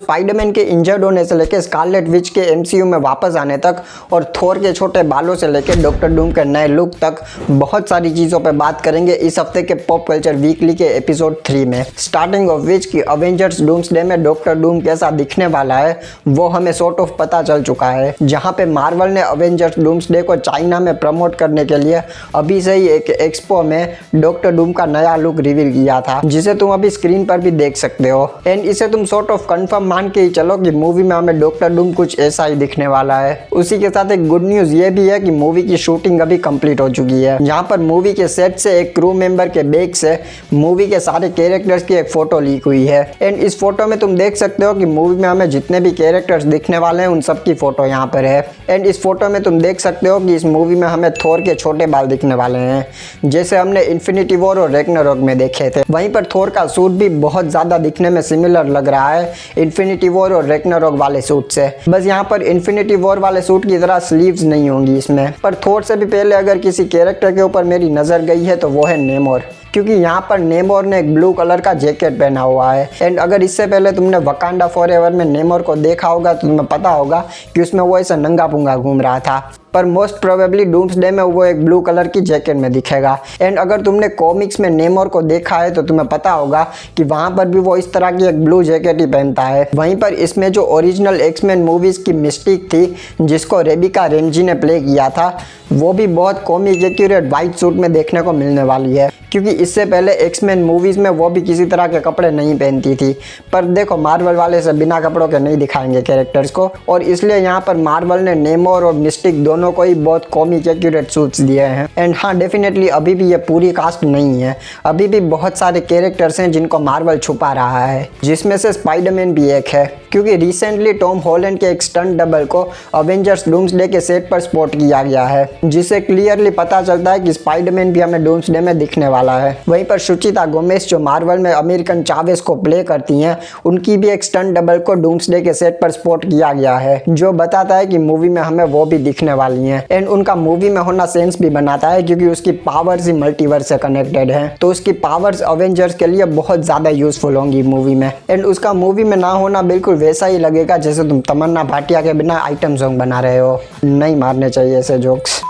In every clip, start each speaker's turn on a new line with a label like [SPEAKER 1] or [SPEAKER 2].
[SPEAKER 1] Spiderman के injured होने से लेकर स्कारलेट विच के एमसीयू में वापस आने तक और थोर के छोटे बालों से लेकर डॉक्टर डूम के नए लुक तक बहुत सारी चीज़ों पे बात करेंगे इस हफ्ते के पॉप कल्चर वीकली के एपिसोड 3 में। स्टार्टिंग ऑफ विच की अवेंजर्स डूम्सडे में डॉक्टर डूम कैसा दिखने वाला है वो हमें सॉर्ट ऑफ पता चल चुका है, जहाँ पे मार्वल ने अवेंजर्स डूम्सडे को चाइना में प्रमोट करने के लिए अभी से ही एक एक्सपो में डॉक्टर डूम का नया लुक रिवील किया था, जिसे तुम अभी स्क्रीन पर भी देख सकते हो। एंड इसे तुम सॉर्ट ऑफ कंफर्म मान के ही चलो कि मूवी में हमें डॉक्टर डूम कुछ ऐसा ही दिखने वाला है। उसी के साथ एक गुड न्यूज ये भी है कि मूवी की शूटिंग अभी कंप्लीट हो चुकी है, जहां पर मूवी के सेट से एक क्रू मेंबर के बैग से मूवी के सारे कैरेक्टर्स की एक फोटो लीक हुई है। एंड इस फोटो में तुम देख सकते हो कि मूवी में हमें जितने भी कैरेक्टर्स दिखने वाले हैं उन सब की फोटो यहाँ पर है। एंड इस फोटो में तुम देख सकते हो कि इस मूवी में हमें थोर के छोटे बाल दिखने वाले हैं, जैसे हमने इन्फिनिटी वॉर और रैग्नारोक में देखे थे। वहीं पर थोर का सूट भी बहुत ज्यादा दिखने में सिमिलर लग रहा है इन्फिनिटी वॉर और रैग्नारोक वाले सूट से, बस यहाँ पर इन्फिनिटी वॉर वाले सूट की तरह स्लीव्स नहीं होंगी इसमें। पर थोर से भी पहले अगर किसी कैरेक्टर के ऊपर मेरी नजर गई है तो वो है नेमोर, क्योंकि यहाँ पर नेमोर ने एक ब्लू कलर का जैकेट पहना हुआ है। एंड अगर इससे पहले तुमने वकांडा फॉरएवर में नेमोर को देखा होगा तो तुम्हें पता होगा कि उसमें वो ऐसा नंगा पुंगा घूम रहा था, पर मोस्ट प्रोबेबली डूम्सडे में वो एक ब्लू कलर की जैकेट में दिखेगा। एंड अगर तुमने कॉमिक्स में नेमोर को देखा है तो तुम्हें पता होगा कि वहां पर भी वो इस तरह की एक ब्लू जैकेट ही पहनता है। वहीं पर इसमें जो ओरिजिनल एक्समैन मूवीज की मिस्टिक थी जिसको रेबिका रेमजी ने प्ले किया था, वो भी बहुत कॉमिक एक्यूरेट व्हाइट सूट में देखने को मिलने वाली है, क्योंकि इससे पहले एक्समैन मूवीज में वो भी किसी तरह के कपड़े नहीं पहनती थी। पर देखो मार्वल वाले से बिना कपड़ों के नहीं दिखाएंगे कैरेक्टर्स को, और इसलिए यहाँ पर मार्वल ने नेमोर और मिस्टिक दोनों को ही बहुत कॉमिक एक्यूरेट सूट्स दिए हैं। एंड हाँ, डेफिनेटली अभी भी ये पूरी कास्ट नहीं है, अभी भी बहुत सारे कैरेक्टर्स हैं जिनको मार्वल छुपा रहा है, जिसमें से स्पाइडरमैन भी एक है, क्योंकि रिसेंटली टॉम हॉलैंड के एक स्टंट डबल को अवेंजर्स डूम्सडे के सेट पर स्पॉट किया गया है, जिससे क्लियरली पता चलता है कि स्पाइडरमैन भी हमें डूम्सडे में दिखने वाला है। वहीं पर सुचिता गोमेज जो मार्वल में अमेरिकन चावेस को प्ले करती हैं, उनकी भी एक स्टंट डबल को डूम्सडे के सेट पर स्पॉट किया गया है, जो बताता है कि मूवी में हमें वो भी दिखने वाली हैं। एंड उनका मूवी में होना सेंस भी बनाता है, क्योंकि उसकी पावर्स ही मल्टीवर्स से कनेक्टेड है, तो उसकी पावर्स अवेंजर्स के लिए बहुत ज्यादा यूजफुल होंगी मूवी में। एंड उसका मूवी में ना होना बिल्कुल वैसा ही लगेगा जैसे तुम तमन्ना भाटिया के बिना आइटम सॉन्ग बना रहे हो। नहीं मारने चाहिए ऐसे जोक्स।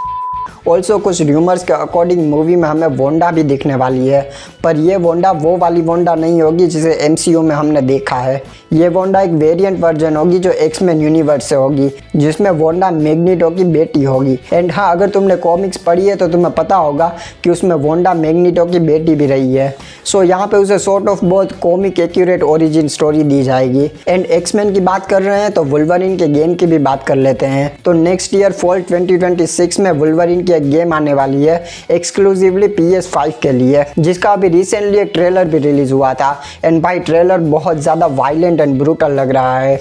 [SPEAKER 1] ऑल्सो कुछ र्यूमर्स के अकॉर्डिंग मूवी में हमें वोंडा भी दिखने वाली है, पर ये वोंडा वो वाली वोंडा नहीं होगी जिसे एमसीयू में हमने देखा है। ये वोंडा एक वेरिएंट वर्जन होगी जो एक्समैन यूनिवर्स से होगी, जिसमें वोंडा मैग्नीटो की बेटी होगी। एंड हाँ, अगर तुमने कॉमिक्स पढ़ी है तो तुम्हें पता होगा कि उसमें वोंडा मैग्नीटो की बेटी भी रही है। सो यहाँ पे उसे सॉर्ट ऑफ बहुत कॉमिक एक्यूरेट ओरिजिन स्टोरी दी जाएगी। एंड एक्समैन की बात कर रहे हैं तो वुल्वरीन के गेम की भी बात कर लेते हैं। तो नेक्स्ट ईयर फॉल 2026 में वुल्वरीन की एक गेम आने वाली है एक्सक्लूसिवली PS5 के लिए, जिसका अभी रिसेंटली एक ट्रेलर भी रिलीज हुआ था। एंड भाई ट्रेलर बहुत ज़्यादा वायलेंट एंड ब्रूटल लग रहा है।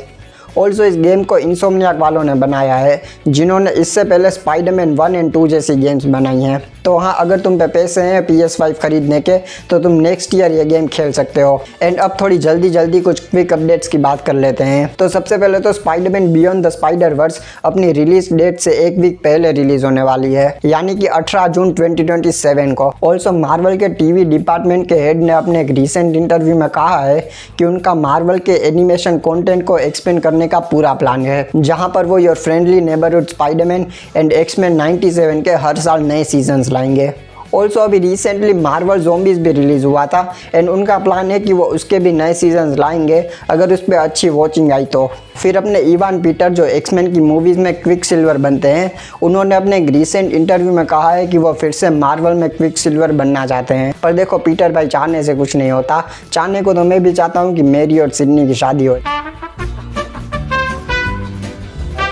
[SPEAKER 1] ऑल्सो इस गेम को इंसोम्नियाक वालों ने बनाया है, जिन्होंने इससे पहले स्पाइडरमैन 1 और 2 जैसी गेम्स बनाई हैं। तो हाँ, अगर तुम पे पैसे हैं PS5 खरीदने के तो तुम नेक्स्ट ईयर ये गेम खेल सकते हो। एंड अब थोड़ी जल्दी कुछ क्विक अपडेट्स की बात कर लेते हैं। तो सबसे पहले तो Spider-Man beyond the Spider-Verse अपनी रिलीज डेट से एक वीक पहले रिलीज होने वाली है, यानी कि 18 जून 2027 को। ऑल्सो मार्वल के टीवी डिपार्टमेंट के हेड ने अपने एक रिसेंट इंटरव्यू में कहा है कि उनका मार्वल के एनिमेशन कॉन्टेंट को एक्सपेंड करने का पूरा प्लान है, जहां पर वो your friendly neighbourhood Spider-Man and X-Men 97 के हर साल नए सीजन्स लाएंगे। ऑल्सो अभी रिसेंटली मार्वल ज़ॉम्बीज़ भी रिलीज़ हुआ था, एंड उनका प्लान है कि वो उसके भी नए सीजन्स लाएंगे अगर उस पर अच्छी वॉचिंग आई तो। फिर अपने इवान पीटर जो एक्समैन की मूवीज़ में क्विक सिल्वर बनते हैं, उन्होंने अपने एक रिसेंट इंटरव्यू में कहा है कि वो फिर से मार्वल में क्विक सिल्वर बनना चाहते हैं। पर देखो पीटर भाई, चाहने से कुछ नहीं होता, चाहने को तो मैं भी चाहता हूँ कि मेरी और सिडनी की शादी हो।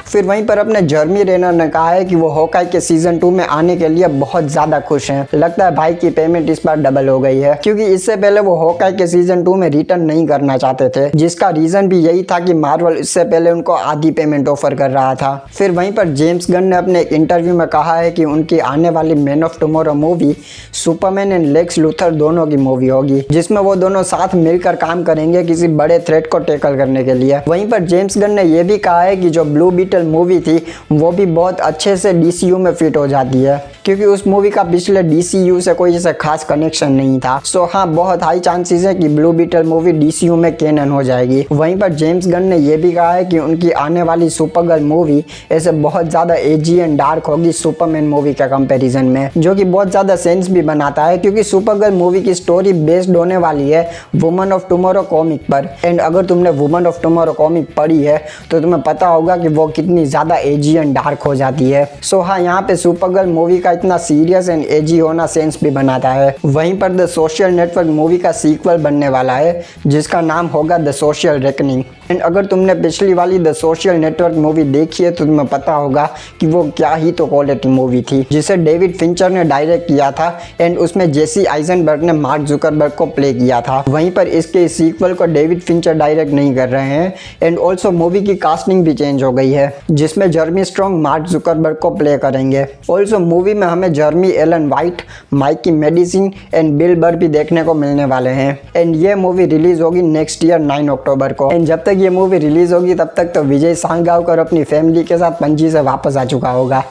[SPEAKER 1] फिर वहीं पर अपने जर्मी रेनर ने कहा है कि वो हॉकाई के सीजन 2 में आने के लिए बहुत ज्यादा खुश हैं। लगता है भाई की पेमेंट इस बार डबल हो गई है, क्योंकि इससे पहले वो हॉकाई के सीजन 2 में रिटर्न नहीं करना चाहते थे, जिसका रीजन भी यही था कि मार्वल इससे पहले उनको आधी पेमेंट ऑफर कर रहा था। फिर वहीं पर जेम्स गन ने अपने एक इंटरव्यू में कहा है कि उनकी आने वाली man of tomorrow movie Superman and Lex Luthor दोनों की मूवी होगी, जिसमें वो दोनों साथ मिलकर काम करेंगे किसी बड़े थ्रेट को टैकल करने के लिए। वहीं पर जेम्स गन ने यह भी कहा है कि जो ब्लू बीटल बटल मूवी थी वो भी बहुत अच्छे से DCU में फिट हो जाती है, क्योंकि उस मूवी का पिछले DCU से कोई ऐसा खास कनेक्शन नहीं था। सो हाँ, बहुत हाई चांसेस है कि ब्लू बीटल मूवी DCU में कैनन हो जाएगी। वहीं पर जेम्स गन ने यह भी कहा है कि उनकी आने वाली सुपरगर्ल मूवी ऐसे बहुत ज़्यादा एजी एंड डार्क होगी सुपरमैन मूवी के कंपैरिजन में, जो कि बहुत ज़्यादा सेंस भी बनाता है, क्योंकि सुपरगर्ल मूवी की स्टोरी बेस्ड होने वाली है वुमन ऑफ टुमारो कॉमिक पर। एंड अगर तुमने वुमन ऑफ टुमारो कॉमिक पढ़ी है तो तुम्हें पता होगा कि वो कितनी ज़्यादा एजी एंड डार्क हो जाती है। सो हाँ, यहाँ पे सुपरगर्ल मूवी का इतना सीरियस एंड एजी होना सेंस भी बनाता है। वहीं पर द सोशल नेटवर्क मूवी का सीक्वल बनने वाला है जिसका नाम होगा द सोशल रेकनिंग। एंड अगर तुमने पिछली वाली द सोशल नेटवर्क मूवी देखी है तो तुम्हें पता होगा कि वो क्या ही तो क्वालिटी मूवी थी, जिसे डेविड फिंचर ने डायरेक्ट किया था एंड उसमें जेसी आइजनबर्ग ने मार्क जुकरबर्ग को प्ले किया था। वहीं पर इसके सीक्वल को डेविड फिंचर डायरेक्ट नहीं कर रहे हैं। एंड ऑल्सो मूवी की कास्टिंग भी चेंज हो गई है, जिसमें जर्मी स्ट्रॉन्ग मार्क जुकरबर्ग को प्ले करेंगे। ऑल्सो मूवी में हमें Jeremy Allen White, Mikey Madison and Bill Burr भी देखने को मिलने वाले हैं। एंड ये मूवी रिलीज होगी नेक्स्ट ईयर 9 अक्टूबर को। एंड जब तक ये मूवी रिलीज होगी तब तक तो विजय सांगगावकर अपनी फैमिली के साथ पणजी से वापस आ चुका होगा।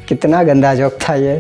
[SPEAKER 1] कितना गंदा जोक था ये।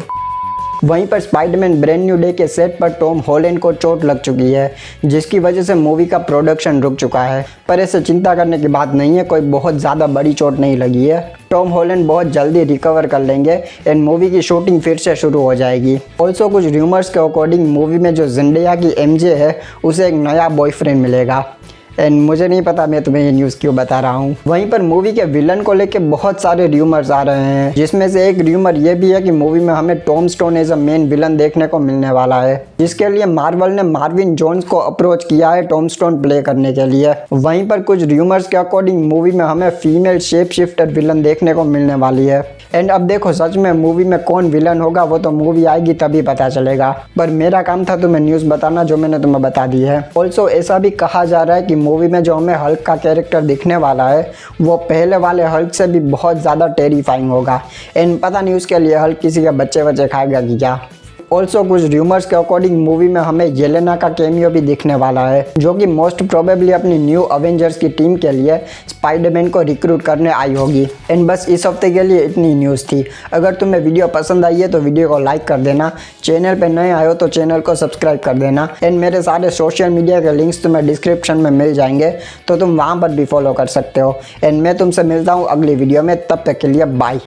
[SPEAKER 1] वहीं पर स्पाइडरमैन ब्रांड न्यू डे के सेट पर टॉम हॉलैंड को चोट लग चुकी है, जिसकी वजह से मूवी का प्रोडक्शन रुक चुका है। पर ऐसे चिंता करने की बात नहीं है, कोई बहुत ज़्यादा बड़ी चोट नहीं लगी है। टॉम हॉलैंड बहुत जल्दी रिकवर कर लेंगे एंड मूवी की शूटिंग फिर से शुरू हो जाएगी। ऑल्सो कुछ र्यूमर्स के अकॉर्डिंग मूवी में जो ज़ेंडेया की MJ है उसे एक नया बॉयफ्रेंड मिलेगा। एंड मुझे नहीं पता मैं तुम्हें ये न्यूज़ क्यों बता रहा हूँ। वहीं पर मूवी के विलन को लेके बहुत सारे र्यूमर्स आ रहे हैं, जिसमें से एक र्यूमर ये भी है कि मूवी में हमें Tombstone as a main villain देखने को मिलने वाला है, जिसके लिए मार्वल ने मार्विन जोन्स को अप्रोच किया है टॉम स्टोन प्ले करने के लिए। वहीं पर कुछ र्यूमर्स के अकॉर्डिंग मूवी में हमें फीमेल शेप शिफ्टर विलन देखने को मिलने वाली है। एंड अब देखो सच में मूवी में कौन विलन होगा वो तो मूवी आएगी तभी पता चलेगा, पर मेरा काम था तुम्हें न्यूज़ बताना जो मैंने तुम्हें बता दी है। ऑल्सो ऐसा भी कहा जा रहा है कि मूवी में जो हमें हल्क का कैरेक्टर दिखने वाला है वो पहले वाले हल्क से भी बहुत ज़्यादा टेरिफाइंग होगा। एंड पता नहीं उसके लिए हल्क किसी के बच्चे खाएगा कि क्या। ऑल्सो कुछ र्यूमर्स के अकॉर्डिंग मूवी में हमें येलेना का कैमियो भी दिखने वाला है, जो कि मोस्ट प्रोबेबली अपनी न्यू अवेंजर्स की टीम के लिए स्पाइडरमैन को रिक्रूट करने आई होगी। एंड बस इस हफ्ते के लिए इतनी न्यूज़ थी। अगर तुम्हें वीडियो पसंद आई है तो वीडियो को लाइक कर देना, चैनल पे नए आए हो तो चैनल को सब्सक्राइब कर देना। एंड मेरे सारे सोशल मीडिया के लिंक्स तुम्हें डिस्क्रिप्शन में मिल जाएंगे, तो तुम वहाँ पर भी फॉलो कर सकते हो। एंड मैं तुमसे मिलता हूँ अगली वीडियो में, तब तक के लिए बाय।